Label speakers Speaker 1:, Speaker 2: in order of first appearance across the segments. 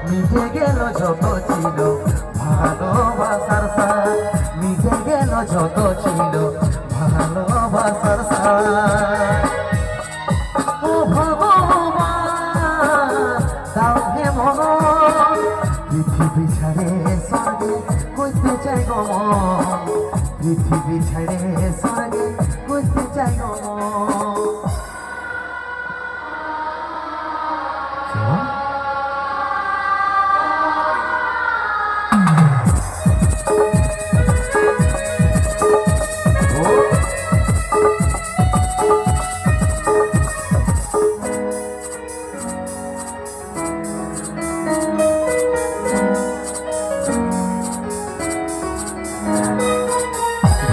Speaker 1: মিটে গেল যত ছিল ভালোবাসার সার, মিটে গেল যত ছিল ভালোবাসার সার। ও ভগবান দাও হে মন, পৃথিবী ছাড়ে স্বর্গে কইতে চাই গো মন, পৃথিবী ছাড়ে স্বর্গে কইতে চাই গো মন।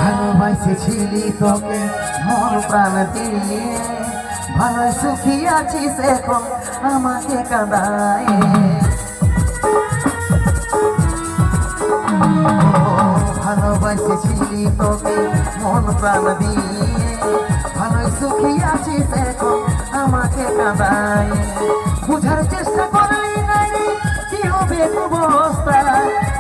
Speaker 1: ভালোবাসেছিলি তোকে মন প্রাণ দিয়ে, ভালো সুখী আছিস এখন আমাকে কাঁদায়। ভালোবাসেছিলি তোকে মন প্রাণ দিয়ে, ভালো সুখী আছিস এখন আমাকে কাঁদায়। বুঝার চেষ্টা করলি নাই কি হবে অবস্থা,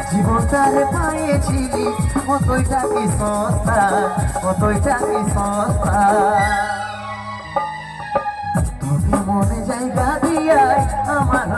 Speaker 1: জীবনটারে পাইছিলি কতইটা কি সস্তা, কতইটা কি সস্তা। তোকে মনে জায়গা দিয়াই আমার